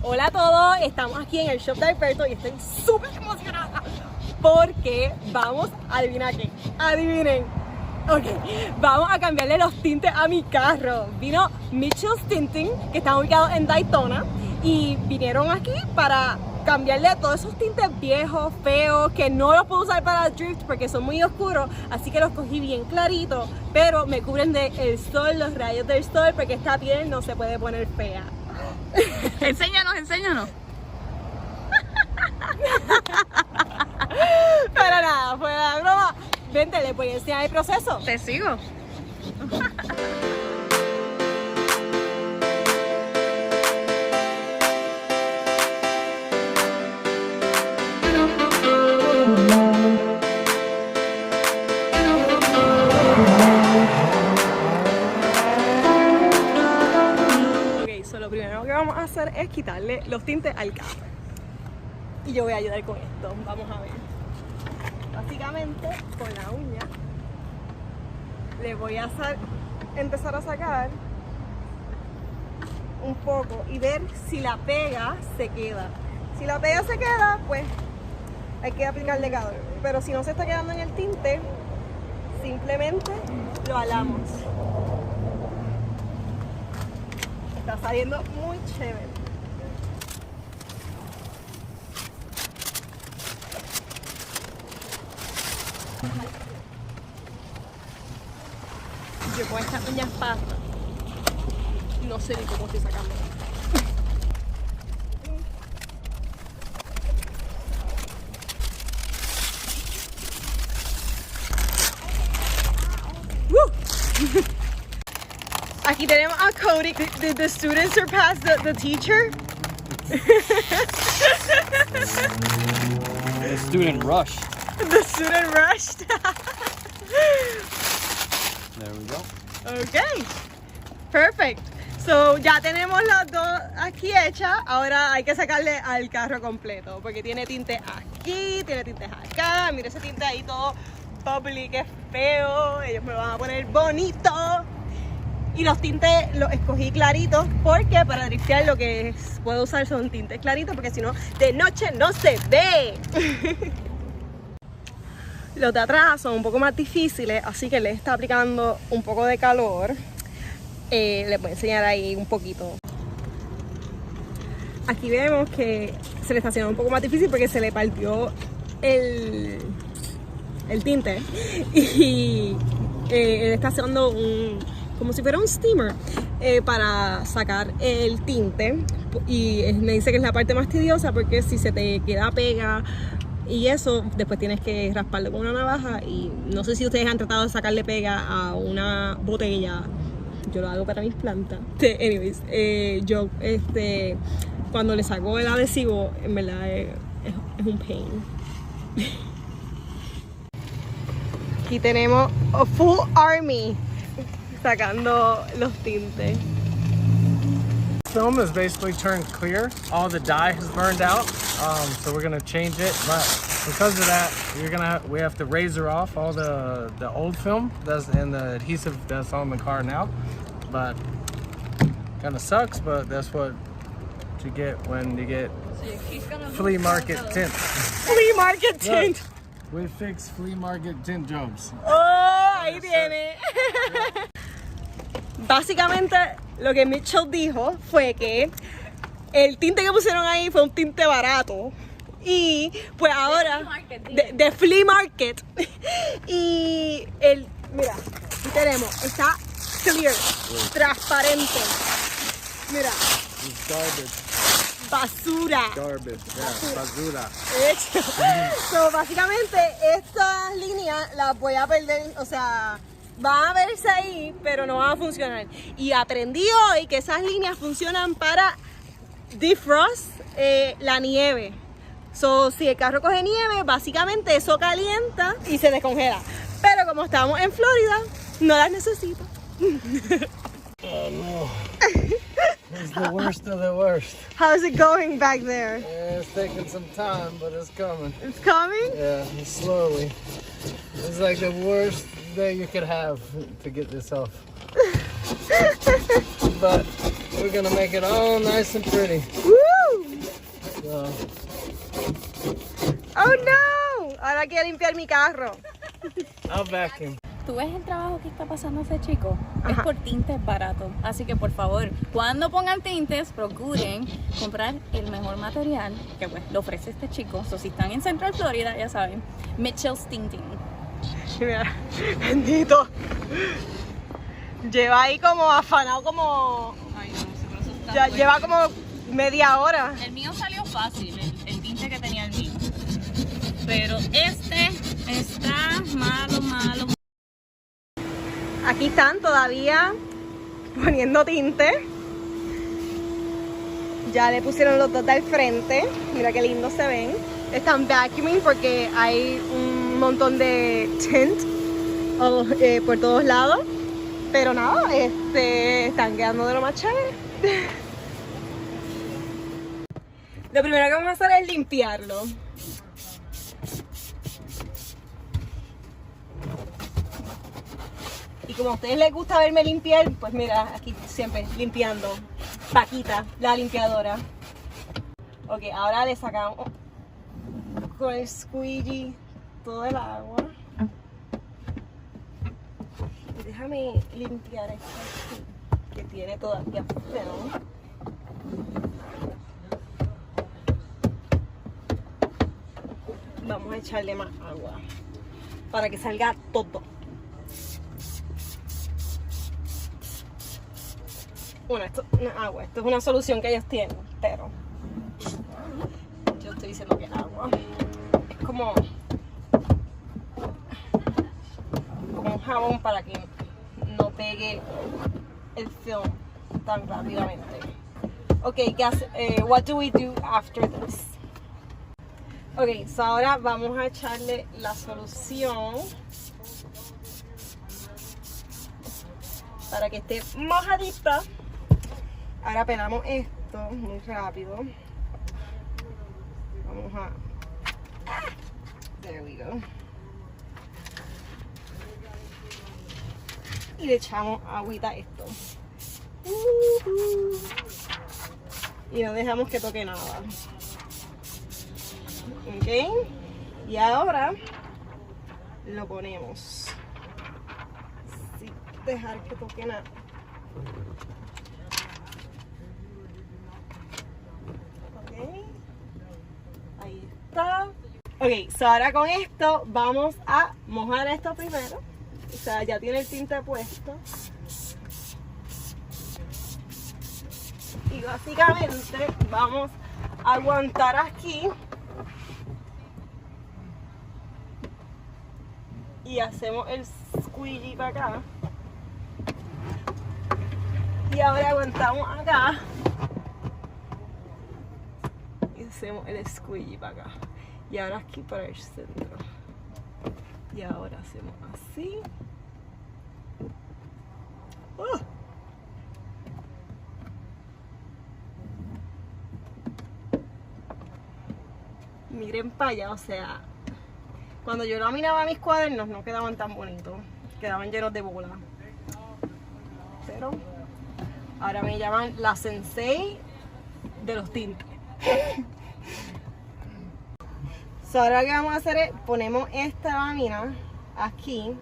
Hola a todos, estamos aquí en el shop de Alberto y estoy súper emocionada porque vamos a adivinar qué. Adivinen. Ok, vamos a cambiarle los tintes a mi carro. Vino Mitchell's Tinting, que están ubicados en Daytona, y vinieron aquí para cambiarle todos esos tintes viejos, feos, que no los puedo usar para drift porque son muy oscuros, así que los cogí bien claritos, pero me cubren del sol, los rayos del sol, porque esta piel no se puede poner fea. Enséñanos. Pero nada, fue la broma. Vente, le voy a enseñar el proceso. Te sigo. Ok, so lo primero que vamos a hacer es quitarle los tintes al carro. Y yo voy a ayudar con esto, vamos a ver. Básicamente, con la uña, le voy a empezar a sacar un poco y ver si la pega se queda. Si la pega se queda, pues hay que aplicarle calor. Pero si no se está quedando en el tinte, simplemente lo alamos. Está saliendo muy chévere. Yo con estas uñas pastas no sé ni cómo estoy sacando. Aquí tenemos a Cody. Did the student surpass the teacher? The student rushed. The student rushed. There we go. Okay, perfect. So ya tenemos las dos aquí hechas. Ahora hay que sacarle al carro completo porque tiene tinte aquí, tiene tintes acá. Mira ese tinte ahí todo bubbly, que feo. Ellos me lo van a poner bonito. Y los tintes los escogí claritos porque para driftear lo que puedo usar son tintes claritos porque si no, de noche no se ve. Los de atrás son un poco más difíciles, así que les está aplicando un poco de calor. Les voy a enseñar ahí un poquito. Aquí vemos que se le está haciendo un poco más difícil porque se le partió el tinte. Y él está haciendo como si fuera un steamer para sacar el tinte. Y me dice que es la parte más tediosa porque si se te queda pega y eso, después tienes que rasparlo con una navaja. Y no sé si ustedes han tratado de sacarle pega a una botella. Yo lo hago para mis plantas. Anyways, yo cuando le saco el adhesivo, en verdad es un pain. Aquí tenemos a full army sacando los tintes. Film is basically turned clear. All the dye has burned out, so we're gonna change it. But because of that, we have to razor off all the old film and the adhesive that's on the car now. But kind of sucks, but that's what you get when you get flea market tint. Flea market tint. We fix flea market tint jobs. Oh, ahí tiene. Básicamente lo que Mitchell dijo fue que el tinte que pusieron ahí fue un tinte barato y pues ahora de flea market y mira, aquí tenemos, está clear, transparente, mira, basura. Garbage, yeah, basura. Hecho. So, básicamente estas líneas las voy a perder, o sea, van a verse ahí, pero no van a funcionar. Y aprendí hoy que esas líneas funcionan para defrost la nieve. So, si el carro coge nieve, básicamente eso calienta y se descongela. Pero como estamos en Florida, no las necesito. Oh no. It's the worst of the worst. How's it going back there? Yeah, it's taking some time, but it's coming. It's coming? Yeah, slowly. It's like the worst day you could have to get this off. But we're gonna make it all nice and pretty. Woo! So, ¡Oh no! Ahora quiero limpiar mi carro. I'll vacuum. ¿Tú ves el trabajo que está pasando ese chico? Es Ajá. por tintes baratos. Así que por favor, cuando pongan tintes, procuren comprar el mejor material que pues lo ofrece este chico. So, si están en Central Florida, ya saben, Mitchell's Tinting. Mira, bendito. Lleva ahí como afanado como... Ay, no sé, pero eso está Ya bueno. lleva como media hora. El mío salió fácil, el tinte que tenía el mío. Pero este está malo. Aquí están todavía poniendo tinte. Ya le pusieron los dos del frente. Mira qué lindo se ven. Están vacuuming porque hay un montón de tint por todos lados. Pero nada, están quedando de lo más chévere. Lo primero que vamos a hacer es limpiarlo. Y como a ustedes les gusta verme limpiar, pues mira, aquí siempre limpiando. Paquita, la limpiadora. Ok, ahora le sacamos con el squeegee todo el agua. Y déjame limpiar esto aquí, que tiene todavía film. Vamos a echarle más agua para que salga todo. Bueno, esto no es agua, esto es una solución que ellos tienen, pero yo estoy diciendo que es agua. Es como un jabón para que no pegue el film tan rápidamente. Ok, what do we do after this? Ok, so ahora vamos a echarle la solución para que esté mojadita. Ahora pelamos esto muy rápido. Vamos a... There we go. Y le echamos agüita a esto. Y no dejamos que toque nada. Ok. Y ahora lo ponemos. Sin dejar que toque nada. Ahí está. Ok, so ahora con esto vamos a mojar esto primero. O sea, ya tiene el tinte puesto. Y básicamente vamos a aguantar aquí. Y hacemos el squeegee para acá. Y ahora aguantamos acá. Y hacemos el squeegee para acá. Y ahora aquí para el centro. Y ahora hacemos así. Miren para allá, o sea, cuando yo laminaba mis cuadernos no quedaban tan bonitos, quedaban llenos de bola. Pero ahora me llaman la sensei de los tintes. So, ahora lo que vamos a hacer es ponemos esta lámina aquí,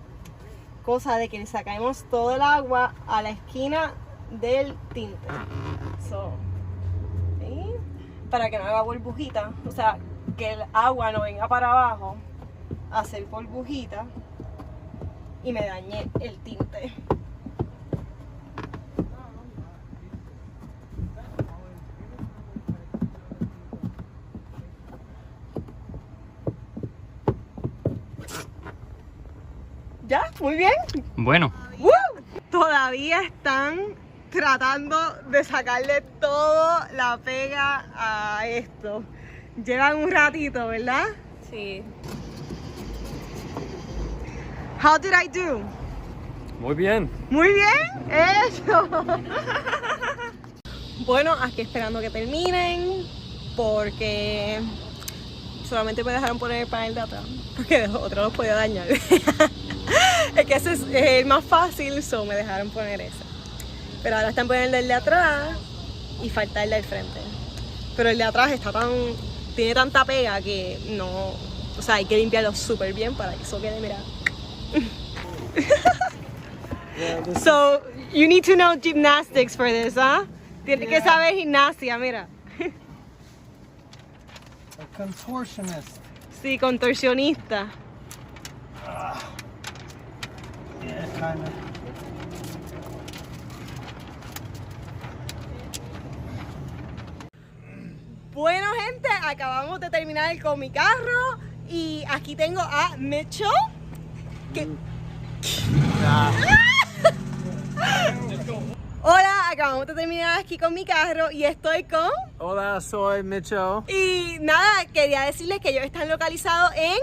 cosa de que le sacamos todo el agua a la esquina del tinte. So, ¿sí? Para que no haga burbujita, o sea, que el agua no venga para abajo a hacer burbujita y me dañe el tinte. ¿Ya? Muy bien. Bueno, ¡Woo! Todavía están tratando de sacarle toda la pega a esto. Llevan un ratito, ¿verdad? Sí. How did I do? muy bien. Muy bien, eso. Bueno, aquí esperando que terminen porque solamente me dejaron poner el panel de atrás porque otro los podía dañar. Es que ese es el más fácil, so me dejaron poner ese. Pero ahora están poniendo el de atrás y falta el del frente. pero el de atrás tiene tanta pega que no, o sea, hay que limpiarlo súper bien para que eso quede, mira. So, you need to know gymnastics for this, huh? Tienes que saber gimnasia, mira. A contortionist. Sí, contorsionista. Yeah, kind of. Bueno, gente, acabamos de terminar con mi carro y aquí tengo a Mitchell. Hola, acabamos de terminar aquí con mi carro y estoy con... Hola, soy Mitchell. Y nada, quería decirles que ellos están localizados en...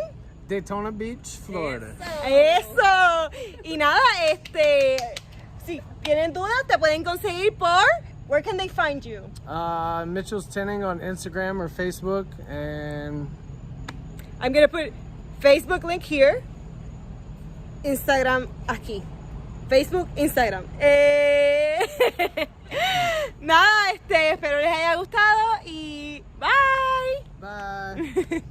Daytona Beach, Florida. ¡Eso! Y nada, si tienen dudas, te pueden conseguir por... Where can they find you? Mitchell's Tinning on Instagram or Facebook, and I'm gonna put Facebook link here, Instagram aquí. Facebook, Instagram. Nada, espero les haya gustado y bye. bye.